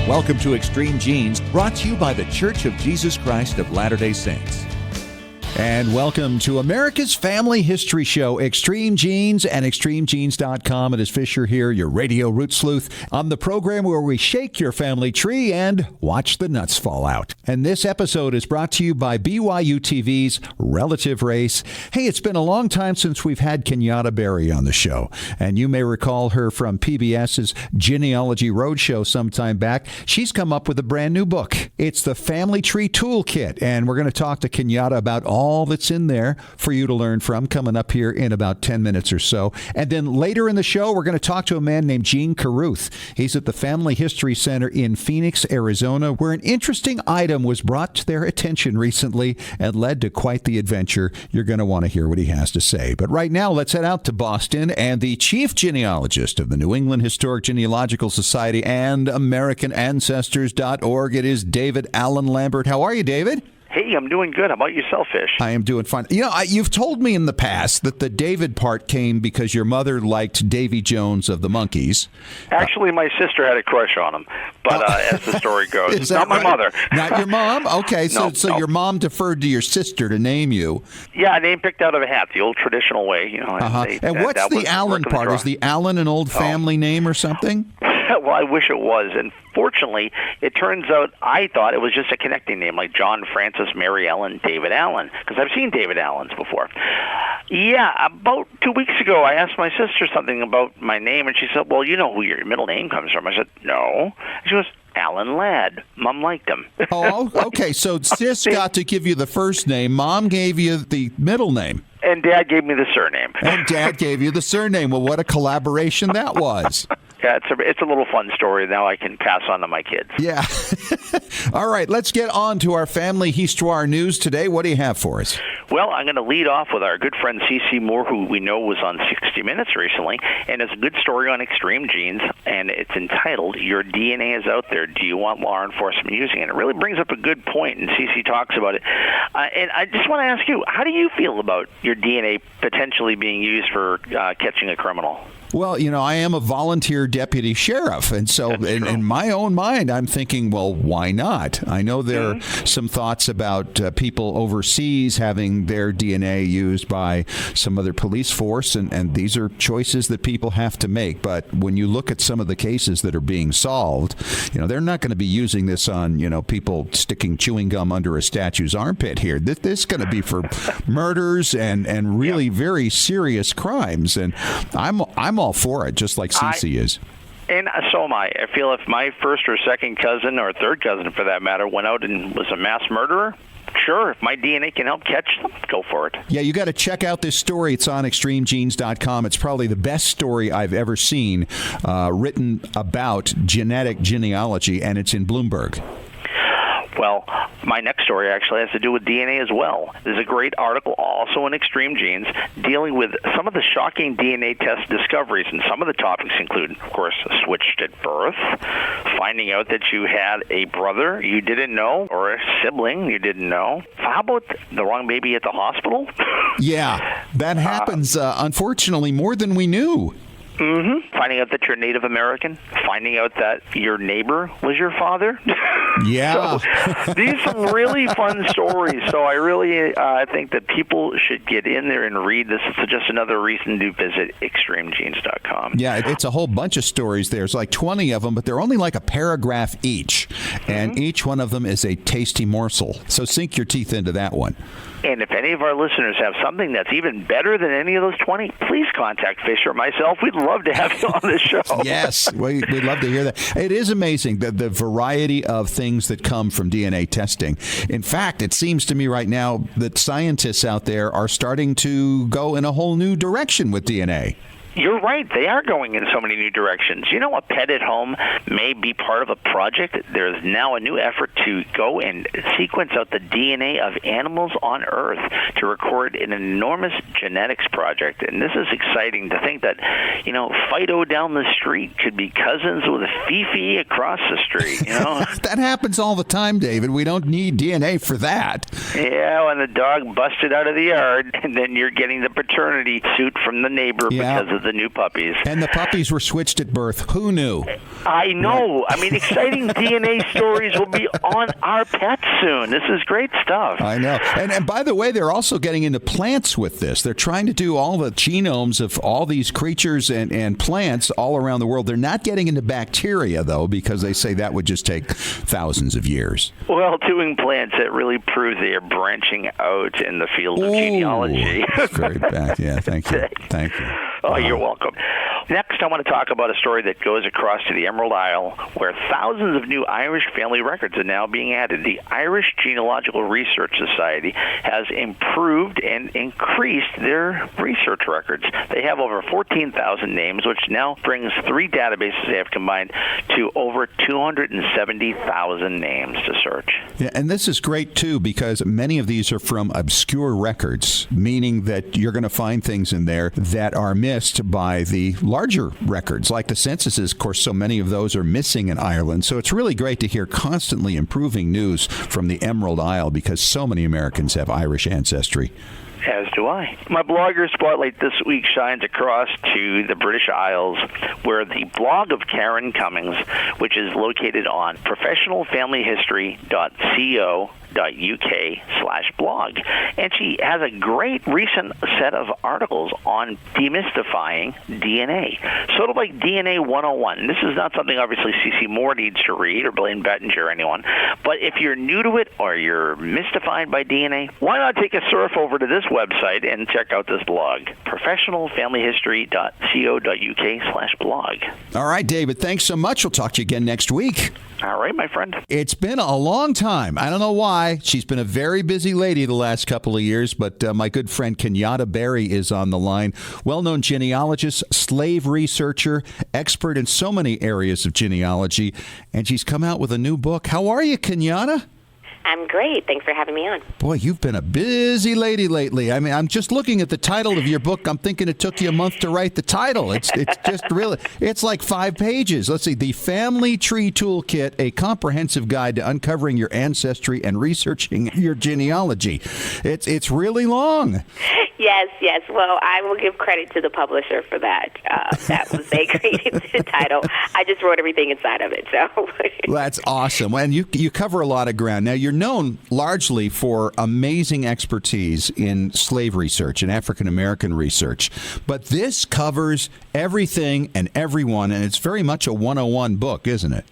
Welcome to Extreme Genes, brought to you by The Church of Jesus Christ of Latter-day Saints. And welcome to America's Family History Show, Extreme Genes and ExtremeGenes.com. It is Fisher here, your radio root sleuth, on the program where we shake your family tree and watch the nuts fall out. And this episode is brought to you by BYU TV's Relative Race. Hey, it's been a long time since we've had Kenyatta Berry on the show. And you may recall her from PBS's Genealogy Roadshow sometime back. She's come up with a brand new book. It's the Family Tree Toolkit. And we're going to talk to Kenyatta about all that's in there for you to learn from, coming up here in about 10 minutes or so. And then later in the show, we're going to talk to a man named Gene Carruth. He's at the Family History Center in Phoenix, Arizona, where an interesting item was brought to their attention recently and led to quite the adventure. You're going to want to hear what he has to say. But right now, let's head out to Boston, and the chief genealogist of the New England Historic Genealogical Society and AmericanAncestors.org. It is David Allen Lambert. How are you, David? Hey, I'm doing good. How about yourself, Fish? I am doing fine. You know, you've told me in the past that the David part came because your mother liked Davy Jones of the Monkees. Actually, my sister had a crush on him, but as the story goes, not my mother. Not your mom? Okay, so No. Your mom deferred to your sister to name you. Yeah, a name picked out of a hat, the old traditional way. You know. And what's the Allen part? Is the Allen an old family name or something? Well, I wish it was. And fortunately, it turns out I thought it was just a connecting name, like John Francis, Mary Ellen, David Allen, because I've seen David Allens before. Yeah, about 2 weeks ago, I asked my sister something about my name, and she said, well, you know who your middle name comes from. I said, no. And she goes, Alan Ladd. Mom liked him. Oh, okay. So sis got to give you the first name. Mom gave you the middle name. And Dad gave me the surname. And Dad gave you the surname. Well, what a collaboration that was. Yeah, it's a little fun story. Now I can pass on to my kids. Yeah. All right, let's get on to our family histoire news today. What do you have for us? Well, I'm going to lead off with our good friend C.C. Moore, who we know was on 60 Minutes recently, and it's a good story on extreme genes, and it's entitled, Your DNA is Out There. Do you want law enforcement using it? It really brings up a good point, and C.C. talks about it. And I just want to ask you, how do you feel about your DNA potentially being used for catching a criminal? Well, you know, I am a volunteer deputy sheriff, and so in my own mind, I'm thinking, well, why not? I know there are some thoughts about people overseas having their DNA used by some other police force, and these are choices that people have to make. But when you look at some of the cases that are being solved, you know, they're not going to be using this on, you know, people sticking chewing gum under a statue's armpit here. This is going to be for murders and really very serious crimes, and I'm all for it, just like Cece is. And so am I. I feel if my first or second cousin, or third cousin for that matter, went out and was a mass murderer, sure, if my DNA can help catch them, go for it. Yeah, you got to check out this story. It's on ExtremeGenes.com. It's probably the best story I've ever seen written about genetic genealogy, and it's in Bloomberg. Well, my next story actually has to do with DNA as well. There's a great article also in Extreme Genes dealing with some of the shocking DNA test discoveries, and some of the topics include, of course, switched at birth, finding out that you had a brother you didn't know or a sibling you didn't know. How about the wrong baby at the hospital? Yeah, that happens, unfortunately, more than we knew. Finding out that you're Native American, finding out that your neighbor was your father. Yeah. So, these are some really fun stories. So I really think that people should get in there and read this. It's just another reason to visit ExtremeGenes.com. Yeah, it's a whole bunch of stories. There's like 20 of them, but they're only like a paragraph each. And each one of them is a tasty morsel. So sink your teeth into that one. And if any of our listeners have something that's even better than any of those 20, please contact Fisher or myself. We'd love to have you on the show. Yes, we'd love to hear that. It is amazing, the variety of things that come from DNA testing. In fact, it seems to me right now that scientists out there are starting to go in a whole new direction with DNA. You're right. They are going in so many new directions. You know, a pet at home may be part of a project. There's now a new effort to go and sequence out the DNA of animals on Earth to record an enormous genetics project. And this is exciting to think that, you know, Fido down the street could be cousins with Fifi across the street, you know? That happens all the time, David. We don't need DNA for that. Yeah, when the dog busted out of the yard, and then you're getting the paternity suit from the neighbor because of the new puppies. And the puppies were switched at birth. Who knew? I know. I mean, exciting DNA stories will be on our pets soon. This is great stuff. I know. And by the way, they're also getting into plants with this. They're trying to do all the genomes of all these creatures and plants all around the world. They're not getting into bacteria, though, because they say that would just take thousands of years. Well, doing plants, it really proves they are branching out in the field of genealogy. That's very bad. Yeah, thank you. Thank you. Oh, you're welcome. Next, I want to talk about a story that goes across to the Emerald Isle, where thousands of new Irish family records are now being added. The Irish Genealogical Research Society has improved and increased their research records. They have over 14,000 names, which now brings three databases they have combined to over 270,000 names to search. Yeah, and this is great, too, because many of these are from obscure records, meaning that you're going to find things in there that are missed by the larger records, like the censuses. Of course, so many of those are missing in Ireland. So it's really great to hear constantly improving news from the Emerald Isle because so many Americans have Irish ancestry. As do I. My blogger spotlight this week shines across to the British Isles, where the blog of Karen Cummings, which is located on professionalfamilyhistory.co.uk/blog. And she has a great recent set of articles on demystifying DNA. Sort of like DNA 101. This is not something obviously C.C. Moore needs to read or Blaine Bettinger or anyone. But if you're new to it or you're mystified by DNA, why not take a surf over to this website and check out this blog, professionalfamilyhistory.co.uk/blog. All right, David, thanks so much. We'll talk to you again next week. All right, my friend. It's been a long time. I don't know why. She's been a very busy lady the last couple of years, but my good friend Kenyatta Berry is on the line. Well-known genealogist, slave researcher, expert in so many areas of genealogy, and she's come out with a new book. How are you, Kenyatta? I'm great. Thanks for having me on. Boy, you've been a busy lady lately. I mean, I'm just looking at the title of your book. I'm thinking it took you a month to write the title. It's just really, it's like 5 pages. Let's see. The Family Tree Toolkit, a comprehensive guide to uncovering your ancestry and researching your genealogy. It's really long. Yes. Well, I will give credit to the publisher for that. That was they created the title. I just wrote everything inside of it. So that's awesome. And you cover a lot of ground. Now, you're known largely for amazing expertise in slave research and African American research, but this covers everything and everyone, and it's very much a 101 book, isn't it?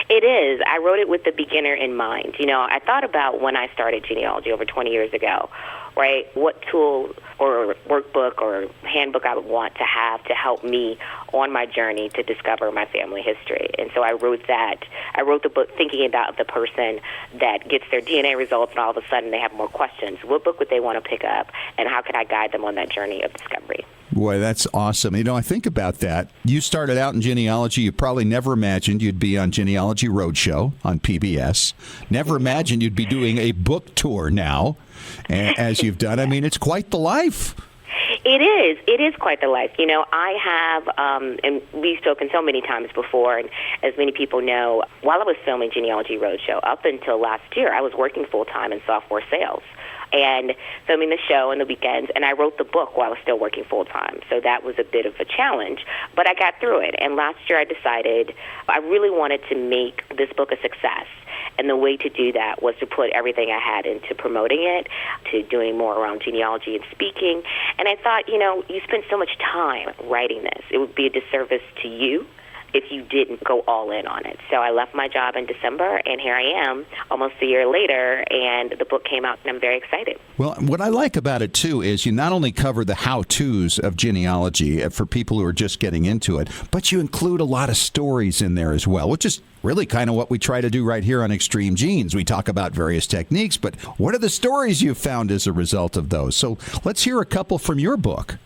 It is. I wrote it with the beginner in mind. You know, I thought about when I started genealogy over 20 years ago, right, what tool or workbook or handbook I would want to have to help me on my journey to discover my family history. And so I wrote that. I wrote the book thinking about the person that gets their DNA results and all of a sudden they have more questions. What book would they want to pick up, and how could I guide them on that journey of discovery? Boy, that's awesome. You know, I think about that. You started out in genealogy. You probably never imagined you'd be on Genealogy Roadshow on PBS. Never imagined you'd be doing a book tour now, as you've done. I mean, it's quite the life. It is. It is quite the life. You know, I have, and we've spoken so many times before, and as many people know, while I was filming Genealogy Roadshow, up until last year, I was working full-time in software sales and filming the show on the weekends, and I wrote the book while I was still working full-time. So that was a bit of a challenge, but I got through it. And last year I decided I really wanted to make this book a success. And the way to do that was to put everything I had into promoting it, to doing more around genealogy and speaking. And I thought, you know, you spent so much time writing this. It would be a disservice to you if you didn't go all in on it. So I left my job in December, and here I am almost a year later, and the book came out, and I'm very excited. Well, what I like about it, too, is you not only cover the how-tos of genealogy for people who are just getting into it, but you include a lot of stories in there as well, which is really kind of what we try to do right here on Extreme Genes. We talk about various techniques, but what are the stories you've found as a result of those? So let's hear a couple from your book.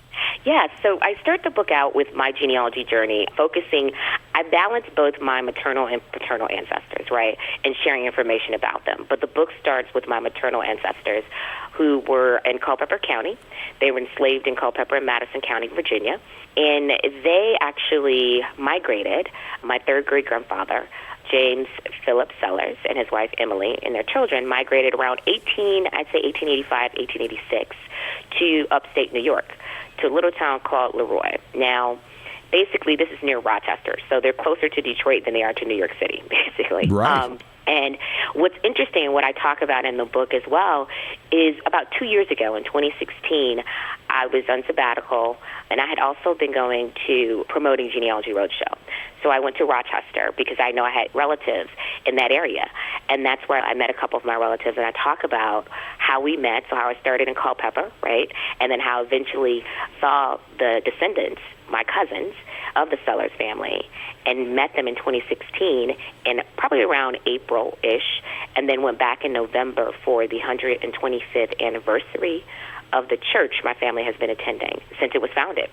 Yeah, so I start the book out with my genealogy journey, focusing, I balance both my maternal and paternal ancestors, right, and sharing information about them. But the book starts with my maternal ancestors who were in Culpeper County. They were enslaved in Culpeper and Madison County, Virginia. And they actually migrated, my third great-grandfather, James Philip Sellers, and his wife Emily, and their children migrated around 1885, 1886 to upstate New York, to a little town called Leroy. Now, basically, this is near Rochester, so they're closer to Detroit than they are to New York City, basically. Right. And what's interesting, and what I talk about in the book as well, is about 2 years ago, in 2016, I was on sabbatical, and I had also been going to Promoting Genealogy Roadshow. So I went to Rochester because I know I had relatives in that area. And that's where I met a couple of my relatives, and I talk about how we met, so how I started in Culpeper, right, and then how I eventually saw the descendants, my cousins, of the Sellers family, and met them in 2016 in probably around April-ish, and then went back in November for the 125th anniversary of the church my family has been attending since it was founded.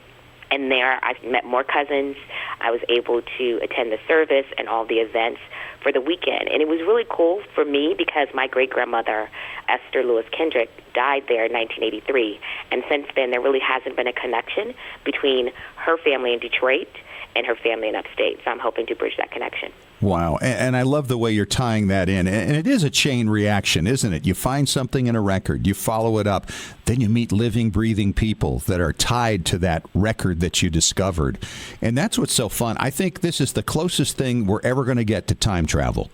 And there I met more cousins. I was able to attend the service and all the events for the weekend. And it was really cool for me because my great-grandmother, Esther Lewis Kendrick, died there in 1983. And since then, there really hasn't been a connection between her family in Detroit and her family in upstate. So I'm hoping to bridge that connection. Wow. And I love the way you're tying that in. And it is a chain reaction, isn't it? You find something in a record, you follow it up, then you meet living, breathing people that are tied to that record that you discovered. And that's what's so fun. I think this is the closest thing we're ever going to get to time travel.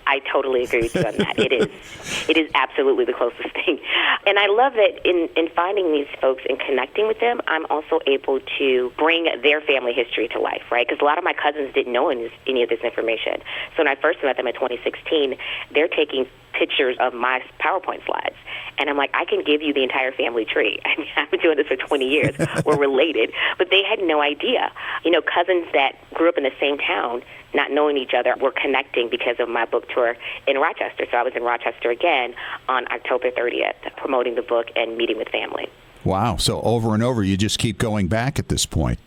I totally agree with you on that. It is absolutely the closest thing. And I love that in finding these folks and connecting with them, I'm also able to bring their family history to life, right? Because a lot of my cousins didn't know any of this information. So when I first met them in 2016, they're taking pictures of my PowerPoint slides. And I'm like, I can give you the entire family tree. I mean, I've been doing this for 20 years. We're related. But they had no idea. You know, cousins that grew up in the same town, not knowing each other, were connecting because of my book tour in Rochester. So I was in Rochester again on October 30th, promoting the book and meeting with family. Wow. So over and over, you just keep going back at this point.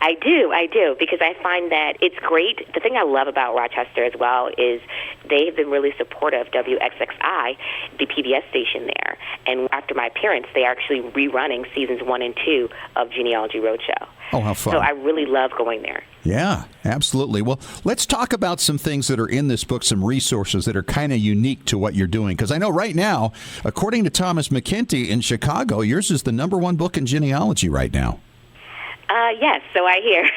I do, because I find that it's great. The thing I love about Rochester as well is they've been really supportive, WXXI, the PBS station there. And after my appearance, they are actually rerunning seasons 1 and 2 of Genealogy Roadshow. Oh, how fun. So I really love going there. Yeah, absolutely. Well, let's talk about some things that are in this book, some resources that are kind of unique to what you're doing. Because I know right now, according to Thomas McKenty in Chicago, yours is the #1 book in genealogy right now. Yes, so I hear,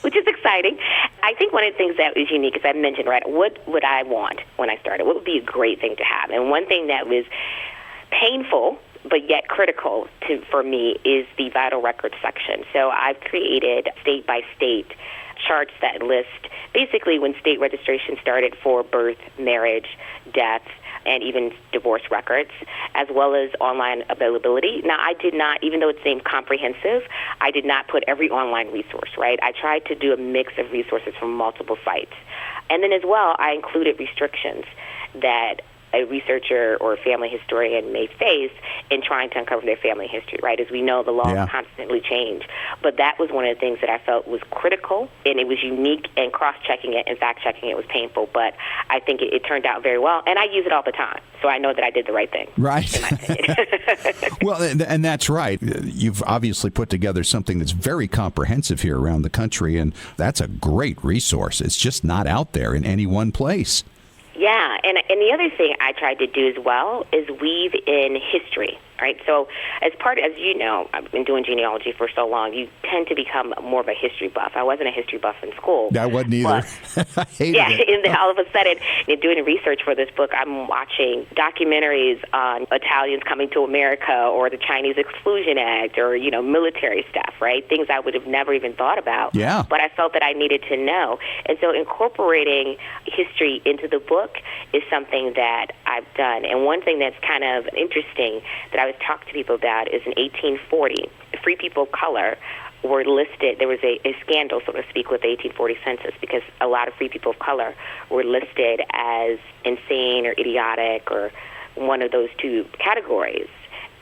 which is exciting. I think one of the things that is unique, as I mentioned, right, what would I want when I started? What would be a great thing to have? And one thing that was painful but yet critical for me is the vital records section. So I've created state-by-state charts that list basically when state registration started for birth, marriage, death, and even divorce records, as well as online availability. Now, I did not, even though it seemed comprehensive, I did not put every online resource, right? I tried to do a mix of resources from multiple sites. And then as well, I included restrictions that a researcher or a family historian may face in trying to uncover their family history, right? As we know, the laws constantly change. But that was one of the things that I felt was critical, and it was unique, and cross-checking it and fact-checking it was painful, but I think it turned out very well, and I use it all the time, so I know that I did the right thing. Right. In my opinion. Well, and that's right. You've obviously put together something that's very comprehensive here around the country, and that's a great resource. It's just not out there in any one place. Yeah, and the other thing I tried to do as well is weave in history, right? So as you know, I've been doing genealogy for so long, you tend to become more of a history buff. I wasn't a history buff in school. I wasn't either. I hated it. And then all of a sudden, doing research for this book, I'm watching documentaries on Italians coming to America or the Chinese Exclusion Act or, military stuff, right? Things I would have never even thought about. Yeah. But I felt that I needed to know. And so incorporating history into the book is something that I've done. And one thing that's kind of interesting that I was talking to people about is in 1840, free people of color were listed. There was a scandal, so to speak, with the 1840 census because a lot of free people of color were listed as insane or idiotic or one of those two categories.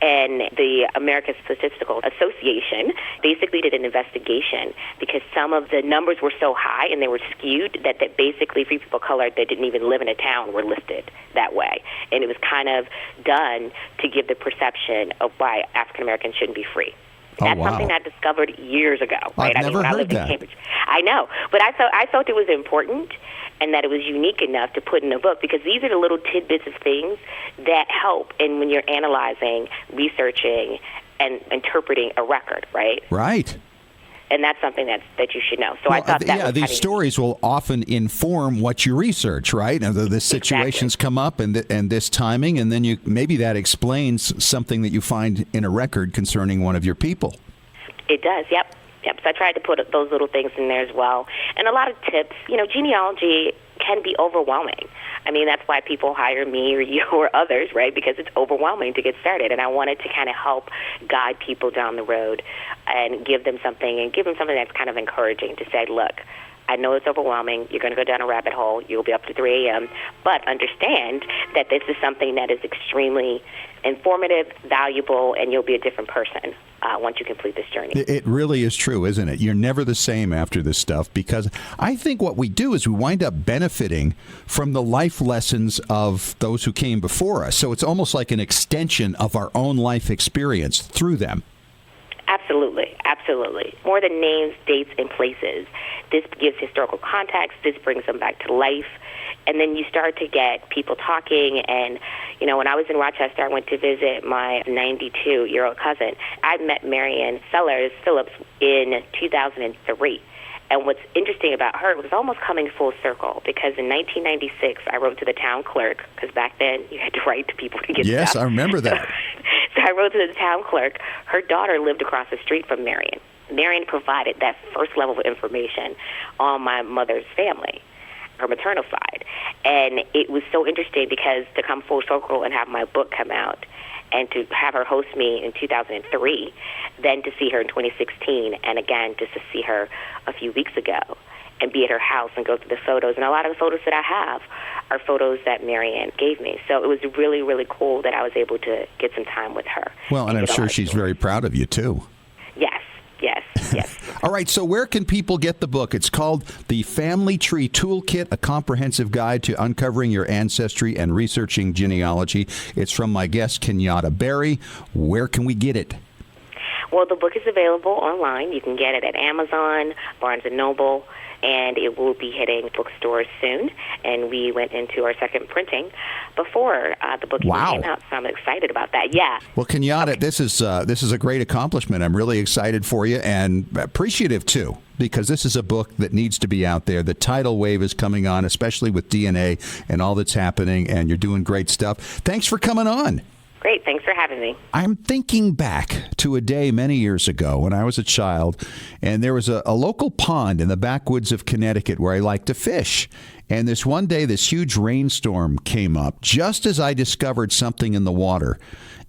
And the American Statistical Association basically did an investigation because some of the numbers were so high and they were skewed that basically free people of color that didn't even live in a town were listed that way. And it was kind of done to give the perception of why African Americans shouldn't be free. That's something I discovered years ago. Right? I've never heard that. In Cambridge. I know, but I felt it was important and that it was unique enough to put in a book because these are the little tidbits of things that help. And when you're analyzing, researching, and interpreting a record, right? Right. And that's something that you should know. So I thought that was these stories will often inform what you research, right? Now, the situations come up and this timing, and then maybe that explains something that you find in a record concerning one of your people. It does, yep. So I tried to put those little things in there as well. And a lot of tips. Genealogy can be overwhelming. I mean, that's why people hire me or you or others, right? Because it's overwhelming to get started. And I wanted to kind of help guide people down the road and give them something that's kind of encouraging to say, look, I know it's overwhelming. You're going to go down a rabbit hole. You'll be up to 3 a.m. But understand that this is something that is extremely informative, valuable, and you'll be a different person once you complete this journey. It really is true, isn't it? You're never the same after this stuff, because I think what we do is we wind up benefiting from the life lessons of those who came before us. So it's almost like an extension of our own life experience through them. Absolutely, absolutely. More than names, dates, and places. This gives historical context. This brings them back to life. And then you start to get people talking. And, when I was in Rochester, I went to visit my 92-year-old cousin. I met Marion Sellers Phillips in 2003. And what's interesting about her, it was almost coming full circle, because in 1996, I wrote to the town clerk, because back then you had to write to people to get Yes, stuff. I remember that. So I wrote to the town clerk. Her daughter lived across the street from Marion. Marion provided that first level of information on my mother's family, her maternal side. And it was so interesting, because to come full circle and have my book come out and to have her host me in 2003, then to see her in 2016, and again just to see her a few weeks ago and be at her house and go through the photos. And a lot of the photos that I have are photos that Marianne gave me. So it was really, really cool that I was able to get some time with her. Well, and I'm sure she's very proud of you, too. Yes. All right, so where can people get the book? It's called The Family Tree Toolkit, a comprehensive guide to uncovering your ancestry and researching genealogy. It's from my guest, Kenyatta Berry. Where can we get it? Well, the book is available online. You can get it at Amazon, Barnes & Noble, and it will be hitting bookstores soon. And we went into our second printing before the book even came out, so I'm excited about that. Yeah. Well, Kenyatta, this is a great accomplishment. I'm really excited for you and appreciative, too, because this is a book that needs to be out there. The tidal wave is coming on, especially with DNA and all that's happening, and you're doing great stuff. Thanks for coming on. Great. Thanks for having me. I'm thinking back to a day many years ago when I was a child, and there was a local pond in the backwoods of Connecticut where I liked to fish. And this one day, this huge rainstorm came up just as I discovered something in the water.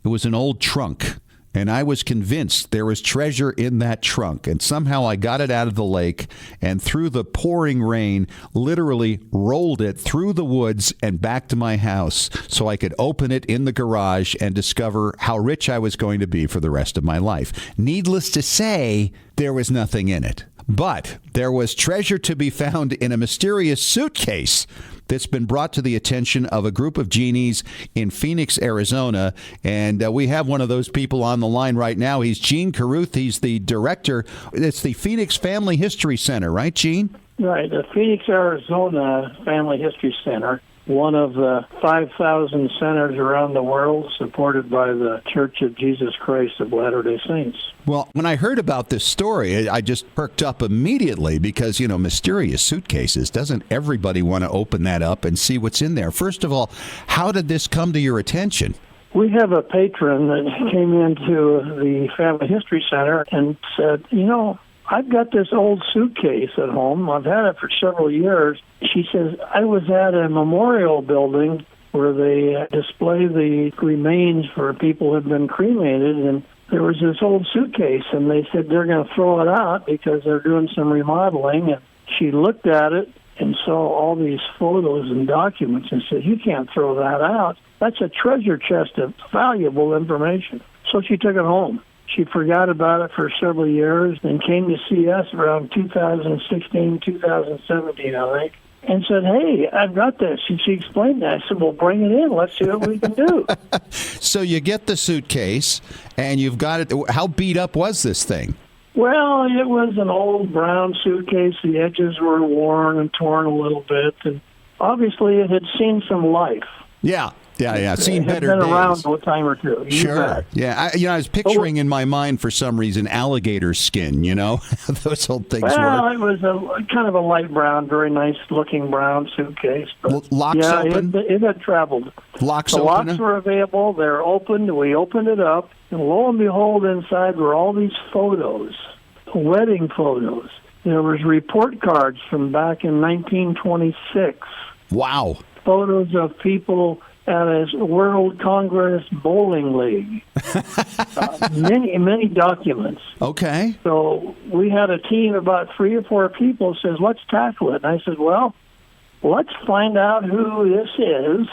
It was an old trunk, and I was convinced there was treasure in that trunk. And somehow I got it out of the lake, and through the pouring rain, literally rolled it through the woods and back to my house so I could open it in the garage and discover how rich I was going to be for the rest of my life. Needless to say, there was nothing in it. But there was treasure to be found in a mysterious suitcase that's been brought to the attention of a group of genies in Phoenix, Arizona. And we have one of those people on the line right now. He's Gene Carruth. He's the director. It's the Phoenix Family History Center, right, Gene? Right, the Phoenix, Arizona Family History Center, one of the 5,000 centers around the world supported by the Church of Jesus Christ of Latter-day Saints. Well, when I heard about this story, I just perked up immediately because, mysterious suitcases. Doesn't everybody want to open that up and see what's in there? First of all, how did this come to your attention? We have a patron that came into the Family History Center and said, I've got this old suitcase at home. I've had it for several years. She says, I was at a memorial building where they display the remains for people who have been cremated, and there was this old suitcase, and they said they're going to throw it out because they're doing some remodeling. And she looked at it and saw all these photos and documents and said, you can't throw that out. That's a treasure chest of valuable information. So she took it home. She forgot about it for several years and came to see us around 2016, 2017, I think, and said, hey, I've got this. And she explained that. I said, well, bring it in. Let's see what we can do. So you get the suitcase, and you've got it. How beat up was this thing? Well, it was an old brown suitcase. The edges were worn and torn a little bit, and obviously it had seen some life. Yeah. Seen Had better been days. around a time or two. You Sure. bet. Yeah. I was picturing in my mind for some reason alligator skin. Those old things Well, were. it was a kind of a light brown, very nice looking brown suitcase. But Locks open. It had traveled. Locks The open. locks were available. They're open. We opened it up, and lo and behold, inside were all these photos, wedding photos. There was report cards from back in 1926. Wow. Photos of people at a World Congress Bowling League. Many documents. Okay. So we had a team, about 3 or 4 people, says, let's tackle it. And I said, well, let's find out who this is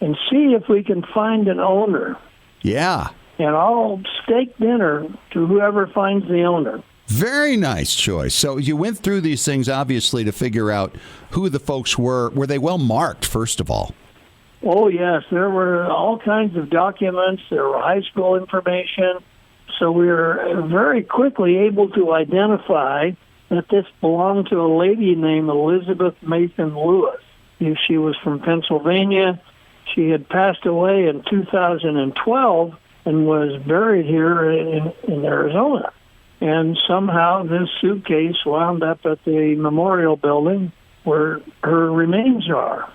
and see if we can find an owner. Yeah. And I'll steak dinner to whoever finds the owner. Very nice choice. So you went through these things, obviously, to figure out who the folks were. Were they well marked, first of all? Oh, yes. There were all kinds of documents. There were high school information. So we were very quickly able to identify that this belonged to a lady named Elizabeth Mason Lewis. She was from Pennsylvania. She had passed away in 2012 and was buried here in Arizona. And somehow this suitcase wound up at the memorial building where her remains are.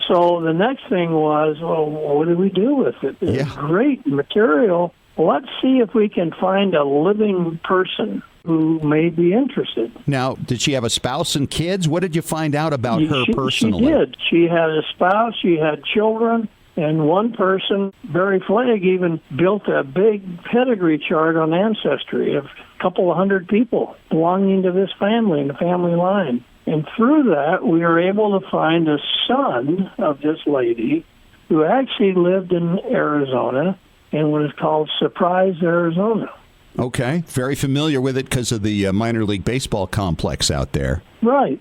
So the next thing was, well, what do we do with it? It's great material. Let's see if we can find a living person who may be interested. Now, did she have a spouse and kids? What did you find out about her personally? She did. She had a spouse, she had children, and one person, Barry Flagg, even built a big pedigree chart on Ancestry of a couple of hundred people belonging to this family and the family line. And through that, we were able to find a son of this lady who actually lived in Arizona and was called Surprise, Arizona. Okay. Very familiar with it because of the minor league baseball complex out there. Right.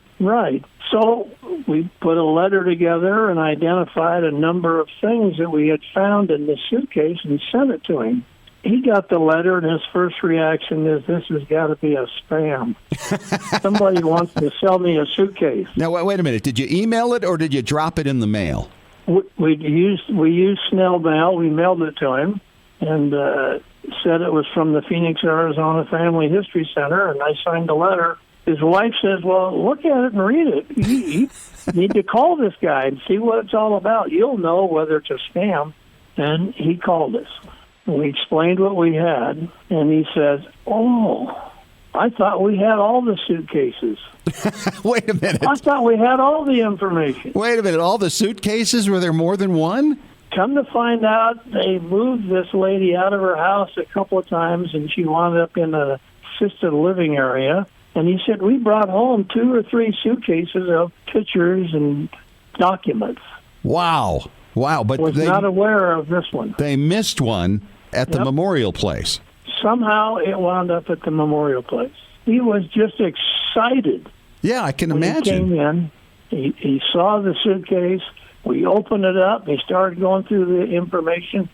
So we put a letter together and identified a number of things that we had found in the suitcase and sent it to him. He got the letter, and his first reaction is, this has got to be a spam. Somebody wants to sell me a suitcase. Now, wait a minute. Did you email it or did you drop it in the mail? We used snail mail. We mailed it to him and said it was from the Phoenix, Arizona Family History Center, and I signed the letter. His wife says, well, look at it and read it. You need to call this guy and see what it's all about. You'll know whether it's a scam. And he called us. We explained what we had, and he says, oh, I thought we had all the suitcases. Wait a minute. I thought we had all the information. Wait a minute. All the suitcases? Were there more than one? Come to find out, they moved this lady out of her house a couple of times, and she wound up in an assisted living area. And he said, we brought home 2 or 3 suitcases of pictures and documents. Wow. But was not aware of this one. They missed one at the memorial place. Somehow it wound up at the memorial place. He was just excited. Yeah, I can when imagine. He came in, he saw the suitcase. We opened it up. He started going through the information,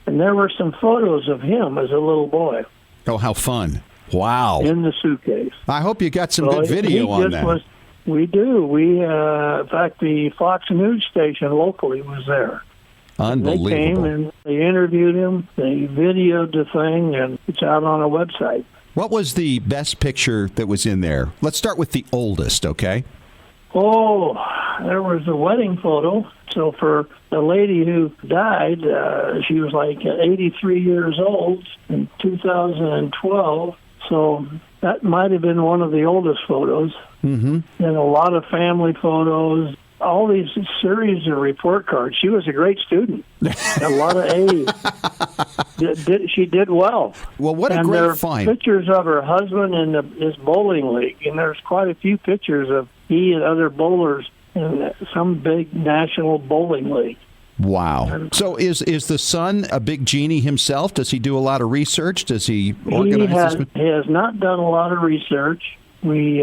and there were some photos of him as a little boy. Oh, how fun. Wow. In the suitcase. I hope you got some good video on that. We do. In fact, the Fox News station locally was there. Unbelievable. They came and they interviewed him. They videoed the thing, and it's out on our website. What was the best picture that was in there? Let's start with the oldest, okay? Oh, there was a wedding photo. So for the lady who died, she was like 83 years old in 2012. So that might have been one of the oldest photos. Mm-hmm. And a lot of family photos, all these series of report cards. She was a great student. A lot of A's. She did well. Well, what a great find. Pictures of her husband in this bowling league. And there's quite a few pictures of he and other bowlers in some big national bowling league. Wow. So is the son a big genie himself? Does he do a lot of research? Does he organize this? He has not done a lot of research. We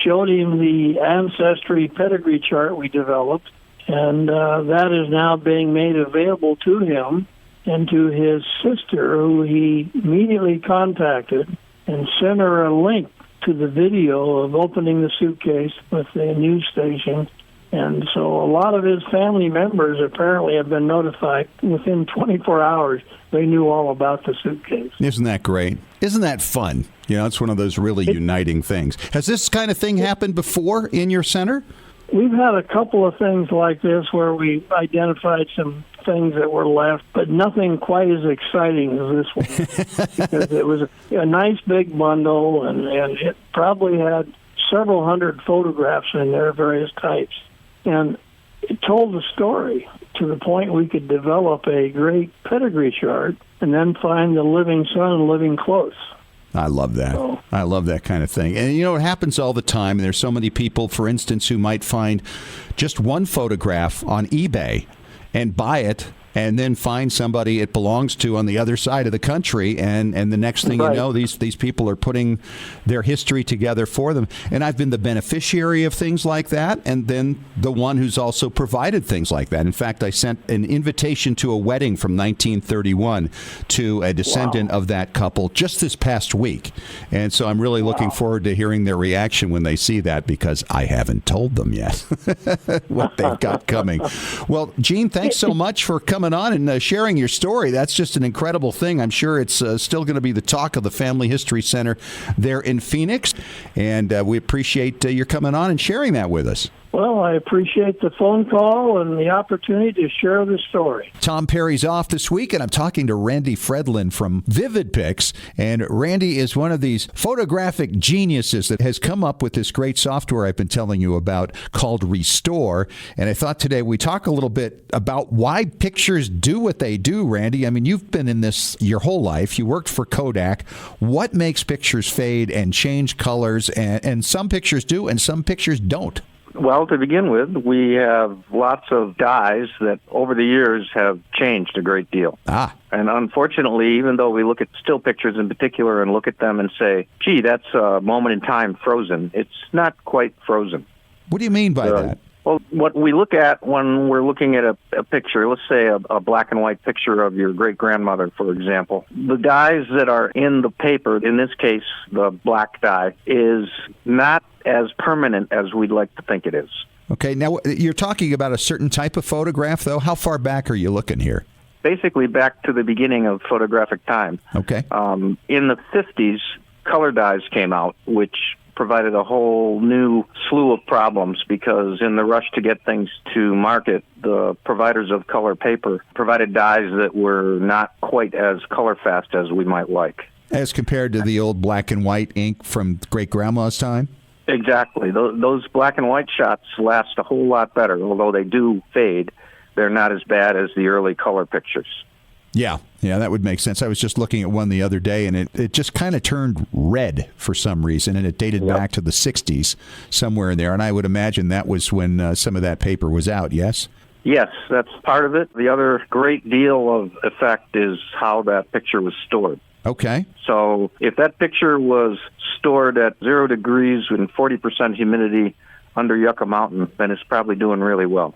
showed him the Ancestry pedigree chart we developed, and that is now being made available to him and to his sister, who he immediately contacted and sent her a link to the video of opening the suitcase with the news station And so a lot of his family members apparently have been notified within 24 hours. They knew all about the suitcase. Isn't that great? Isn't that fun? It's one of those really uniting things. Has this kind of thing happened before in your center? We've had a couple of things like this where we identified some things that were left, but nothing quite as exciting as this one. Because it was a nice big bundle, and it probably had several hundred photographs in there, various types. And it told the story to the point we could develop a great pedigree chart and then find the living son and living close. I love that. I love that kind of thing. And, it happens all the time. And there's so many people, for instance, who might find just one photograph on eBay and buy it and then find somebody it belongs to on the other side of the country. And the next thing you know, these people are putting their history together for them. And I've been the beneficiary of things like that, and then the one who's also provided things like that. In fact, I sent an invitation to a wedding from 1931 to a descendant of that couple just this past week. And so I'm really looking forward to hearing their reaction when they see that, because I haven't told them yet what they've got coming. Well, Gene, thanks so much for coming on and sharing your story. That's just an incredible thing. I'm sure it's still going to be the talk of the Family History Center there in Phoenix, and we appreciate your coming on and sharing that with us. Well, I appreciate the phone call and the opportunity to share the story. Tom Perry's off this week, and I'm talking to Randy Fredlin from Vivid Pics. And Randy is one of these photographic geniuses that has come up with this great software I've been telling you about called Restore. And I thought today we talk a little bit about why pictures do what they do, Randy. I mean, you've been in this your whole life. You worked for Kodak. What makes pictures fade and change colors? And some pictures do, and some pictures don't. Well, to begin with, we have lots of dyes that over the years have changed a great deal. And unfortunately, even though we look at still pictures in particular and look at them and say, gee, that's a moment in time frozen, it's not quite frozen. What do you mean by that? Well, what we look at when we're looking at a picture, let's say a black and white picture of your great-grandmother, for example, the dyes that are in the paper, in this case, the black dye, is not as permanent as we'd like to think it is. Okay, now you're talking about a certain type of photograph, though. How far back are you looking here? Basically back to the beginning of photographic time. Okay. In the 50s, color dyes came out, which provided a whole new slew of problems because in the rush to get things to market, the providers of color paper provided dyes that were not quite as color fast as we might like. As compared to the old black and white ink from great-grandma's time? Exactly. Those black and white shots last a whole lot better, although they do fade. They're not as bad as the early color pictures. Yeah, that would make sense. I was just looking at one the other day, and it just kind of turned red for some reason, and it dated back to the 60s, somewhere in there, and I would imagine that was when some of that paper was out, yes? Yes, that's part of it. The other great deal of effect is how that picture was stored. Okay. So if that picture was stored at 0 degrees and 40% humidity under Yucca Mountain, then it's probably doing really well.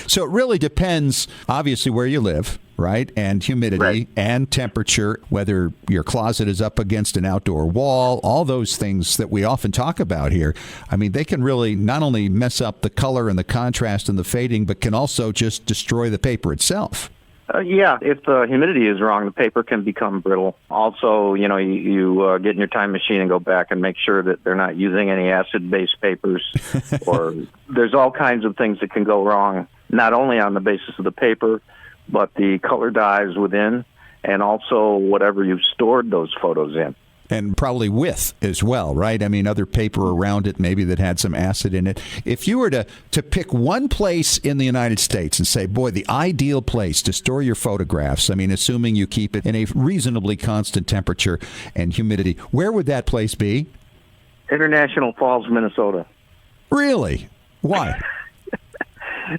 So it really depends, obviously, where you live, right? And humidity and temperature, whether your closet is up against an outdoor wall, all those things that we often talk about here. I mean, they can really not only mess up the color and the contrast and the fading, but can also just destroy the paper itself. Yeah, if the humidity is wrong, the paper can become brittle. Also, you get in your time machine and go back and make sure that they're not using any acid-based papers. Or there's all kinds of things that can go wrong, not only on the basis of the paper, but the color dyes within, and also whatever you've stored those photos in. And probably with as well, right? I mean, other paper around it maybe that had some acid in it. If you were to pick one place in the United States and say, boy, the ideal place to store your photographs, I mean, assuming you keep it in a reasonably constant temperature and humidity, where would that place be? International Falls, Minnesota. Really? Why?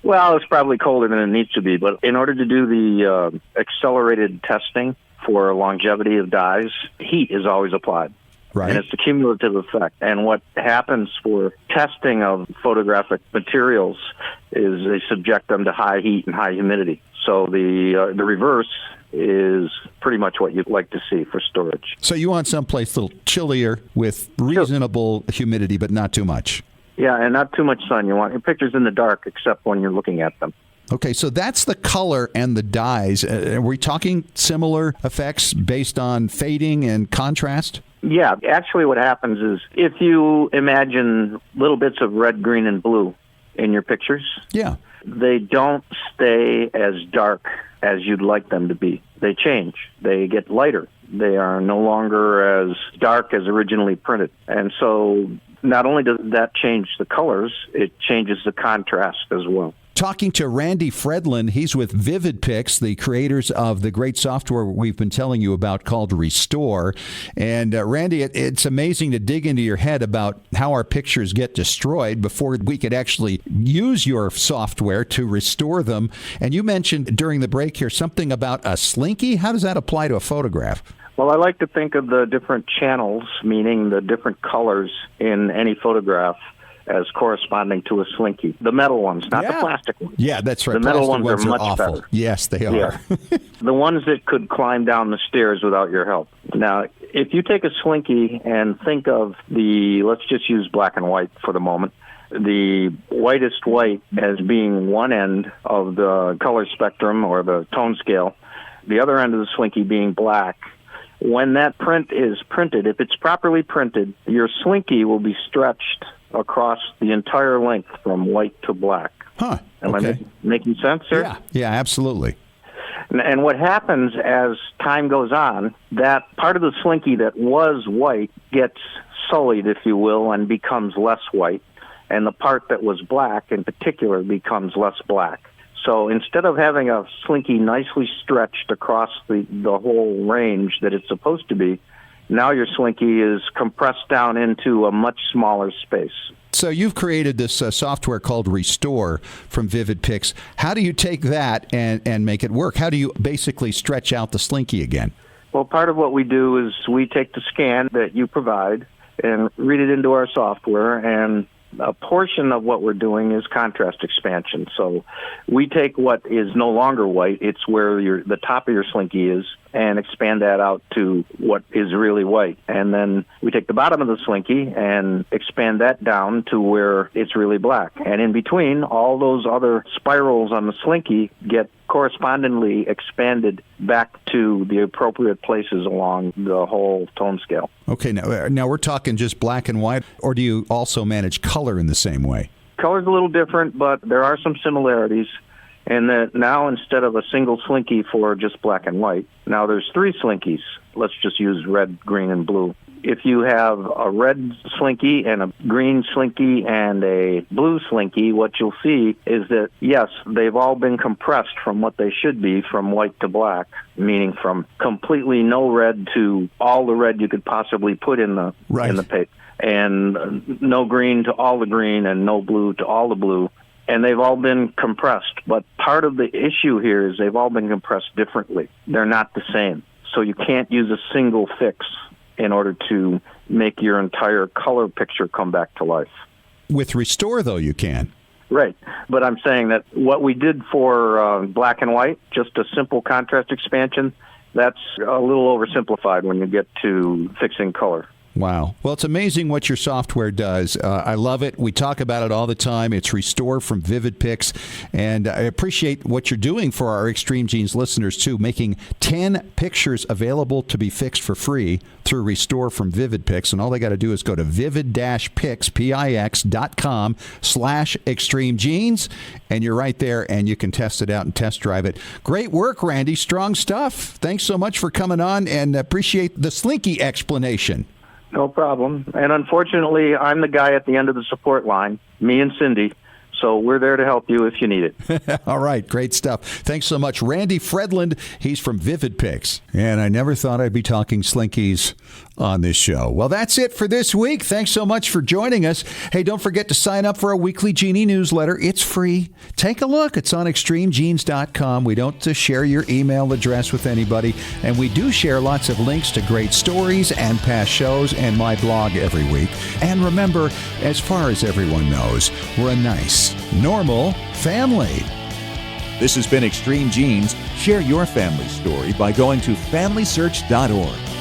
Well, it's probably colder than it needs to be, but in order to do the accelerated testing for longevity of dyes, heat is always applied. Right. And it's a cumulative effect. And what happens for testing of photographic materials is they subject them to high heat and high humidity. So the reverse is pretty much what you'd like to see for storage. So you want someplace a little chillier with reasonable humidity, but not too much. Yeah, and not too much sun. You want your pictures in the dark, except when you're looking at them. Okay, so that's the color and the dyes. Are we talking similar effects based on fading and contrast? Yeah, actually what happens is if you imagine little bits of red, green, and blue in your pictures, yeah, they don't stay as dark as you'd like them to be. They change. They get lighter. They are no longer as dark as originally printed. And so not only does that change the colors, it changes the contrast as well. Talking to Randy Fredlund, he's with Vivid Pics, the creators of the great software we've been telling you about called Restore. And Randy, it's amazing to dig into your head about how our pictures get destroyed before we could actually use your software to restore them. And you mentioned during the break here something about a slinky. How does that apply to a photograph? Well, I like to think of the different channels, meaning the different colors in any photograph, as corresponding to a slinky. The metal ones, not the plastic ones. Yeah, that's right. The metal Plastic ones are much awful. better. Yes, they are. Yeah. The ones that could climb down the stairs without your help. Now, if you take a slinky and think of let's just use black and white for the moment, the whitest white as being one end of the color spectrum or the tone scale, the other end of the slinky being black. When that print is printed, if it's properly printed, your slinky will be stretched across the entire length from white to black. Huh. Am I making sense, sir? Yeah, absolutely. And what happens as time goes on, that part of the slinky that was white gets sullied, if you will, and becomes less white. And the part that was black, in particular, becomes less black. So instead of having a slinky nicely stretched across the whole range that it's supposed to be, now your slinky is compressed down into a much smaller space. So you've created this software called Restore from Vivid Pics. How do you take that and make it work? How do you basically stretch out the slinky again? Well, part of what we do is we take the scan that you provide and read it into our software, and a portion of what we're doing is contrast expansion. So we take what is no longer white, it's where the top of your slinky is, and expand that out to what is really white. And then we take the bottom of the slinky and expand that down to where it's really black. And in between, all those other spirals on the slinky get correspondingly expanded back to the appropriate places along the whole tone scale. Okay, now we're talking just black and white, or do you also manage color in the same way? Color's a little different, but there are some similarities. And that now instead of a single slinky for just black and white, now there's 3 slinkies. Let's just use red, green, and blue. If you have a red slinky and a green slinky and a blue slinky, what you'll see is that, yes, they've all been compressed from what they should be from white to black, meaning from completely no red to all the red you could possibly put in the paper, and no green to all the green and no blue to all the blue. And they've all been compressed. But part of the issue here is they've all been compressed differently. They're not the same. So you can't use a single fix in order to make your entire color picture come back to life. With Restore, though, you can. Right. But I'm saying that what we did for black and white, just a simple contrast expansion, that's a little oversimplified when you get to fixing color. Wow. Well, it's amazing what your software does. I love it. We talk about it all the time. It's Restore from Vivid Pics. And I appreciate what you're doing for our Extreme Genes listeners, too, making 10 pictures available to be fixed for free through Restore from Vivid Pics. And all they got to do is go to vivid-pics.com/Extreme Genes. And you're right there, and you can test it out and test drive it. Great work, Randy. Strong stuff. Thanks so much for coming on, and appreciate the slinky explanation. No problem. And unfortunately, I'm the guy at the end of the support line, me and Cindy. So we're there to help you if you need it. All right. Great stuff. Thanks so much. Randy Fredlund, he's from Vivid Pics. And I never thought I'd be talking slinkies on this show. Well, that's it for this week. Thanks so much for joining us. Hey, don't forget to sign up for our weekly Genie newsletter. It's free. Take a look. It's on extremegenes.com. We don't share your email address with anybody. And we do share lots of links to great stories and past shows and my blog every week. And remember, as far as everyone knows, we're a nice, normal family. This has been Extreme Genes. Share your family story by going to FamilySearch.org.